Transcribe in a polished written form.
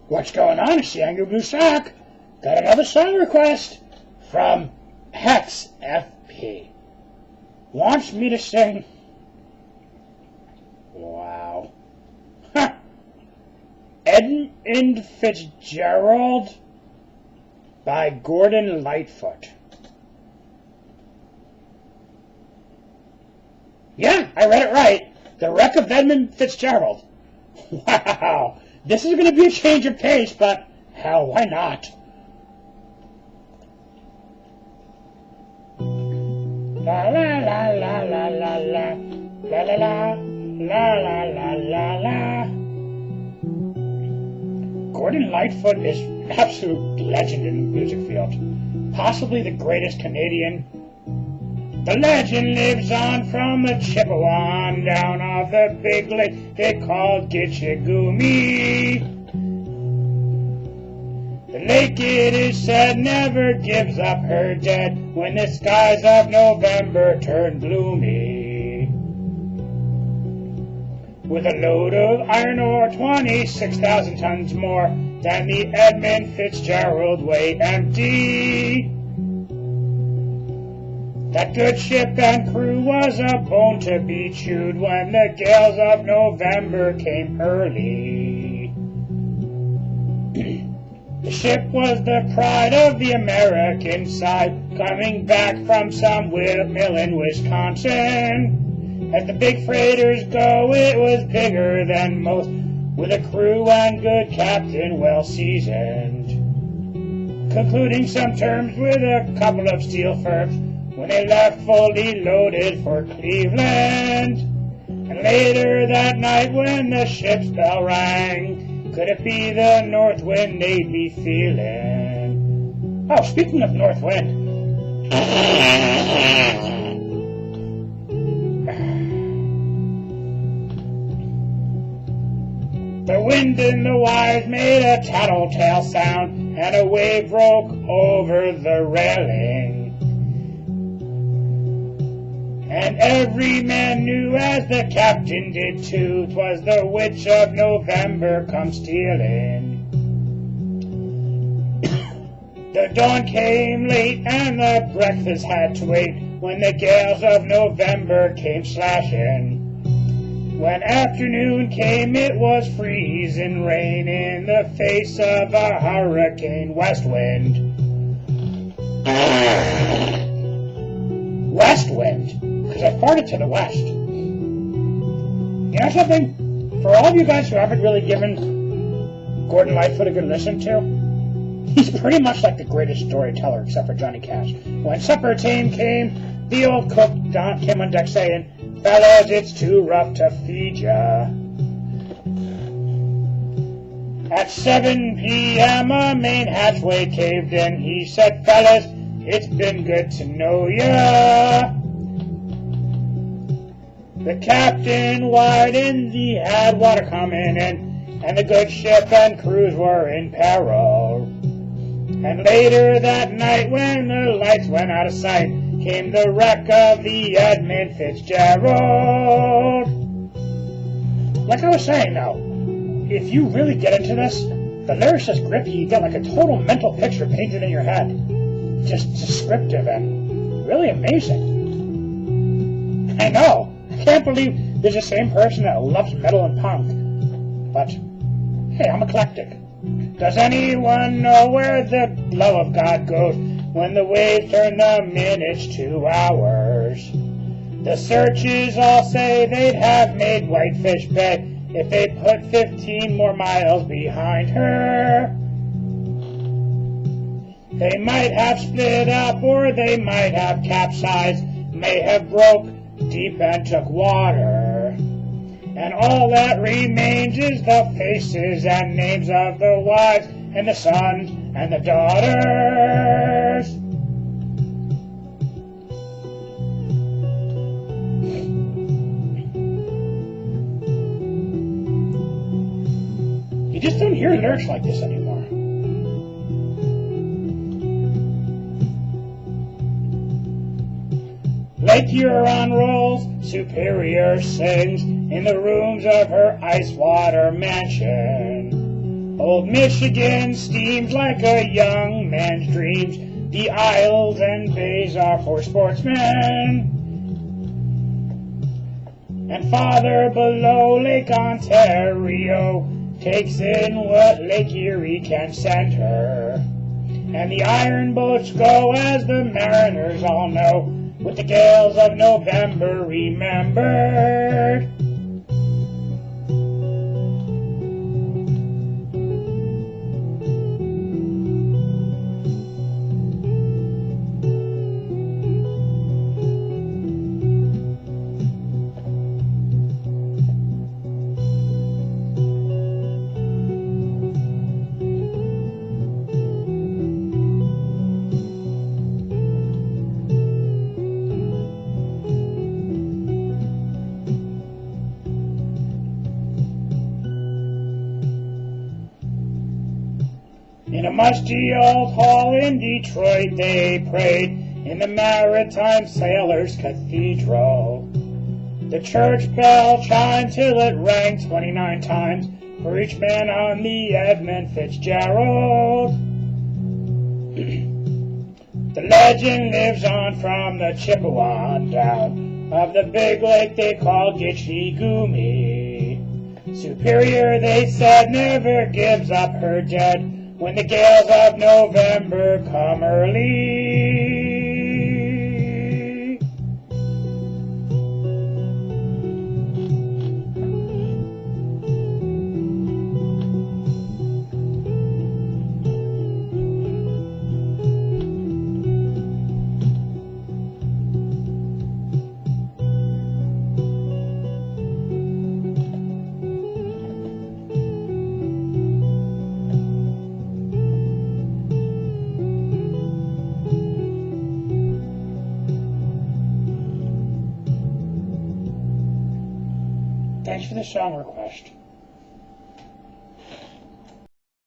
What's going on? It's the Angry Blue Sock. Got another song request from XFP. Wants me to sing. Wow. Edmund Fitzgerald by Gordon Lightfoot. Yeah, I read it right. The Wreck of Edmund Fitzgerald. Wow. This is going to be a change of pace, but hell, why not? La la la la la la la la la la la la la la. Gordon Lightfoot is an absolute legend in the music field. Possibly the greatest Canadian. The legend lives on from the Chippewa down off the big lake they called Gitchagumi. The lake, it is said, never gives up her dead when the skies of November turn gloomy. With a load of iron ore 26,000 tons more than the Edmund Fitzgerald weighed empty. That good ship and crew was a bone to be chewed when the gales of November came early. The ship was the pride of the American side, coming back from some mill in Wisconsin. As the big freighters go, it was bigger than most, with a crew and good captain well seasoned. Concluding some terms with a couple of steel firms, when they left fully loaded for Cleveland. And later that night when the ship's bell rang, could it be the north wind they'd be feeling? Oh, speaking of north wind. The wind in the wires made a tattletale sound, and a wave broke over the railing. And every man knew, as the captain did too, 'twas the witch of November come stealing. The dawn came late and the breakfast had to wait, when the gales of November came slashing. When afternoon came, it was freezing rain in the face of a hurricane west wind. West wind, because I farted to the west. You know something? For all of you guys who haven't really given Gordon Lightfoot a good listen to, he's pretty much like the greatest storyteller except for Johnny Cash. When supper time came, the old cook came on deck saying, "Fellas, it's too rough to feed ya." At 7 p.m. a main hatchway caved in. He said, "Fellas, it's been good to know ya." The captain widened, he had water coming in, and the good ship and crews were in peril. And later that night, when the lights went out of sight, came the wreck of the Edmund Fitzgerald. Like I was saying, though, if you really get into this, the lyrics just grip you. You get like a total mental picture painted in your head. Just descriptive and really amazing. I know. I can't believe there's the same person that loves metal and punk. But, hey, I'm eclectic. Does anyone know where the love of God goes when the waves turn the minutes to hours? The searches all say they'd have made Whitefish Bay if they put 15 more miles behind her. They might have split up, or they might have capsized, may have broke deep and took water. And all that remains is the faces and names of the wives and the sons and the daughters. You just don't hear lyrics like this anymore. Lake Huron rolls, Superior sings in the rooms of her ice water mansion. Old Michigan steams like a young man's dreams. The isles and bays are for sportsmen. And farther below, Lake Ontario takes in what Lake Erie can send her. And the iron boats go, as the mariners all know, with the gales of November remembered. In a musty old hall in Detroit they prayed, in the Maritime Sailors' Cathedral. The church bell chimed till it rang 29 times for each man on the Edmund Fitzgerald. The legend lives on from the Chippewa down of the big lake they call Gitche-Gumee. Superior, they said, never gives up her dead when the gales of November come early. Thanks for the song request.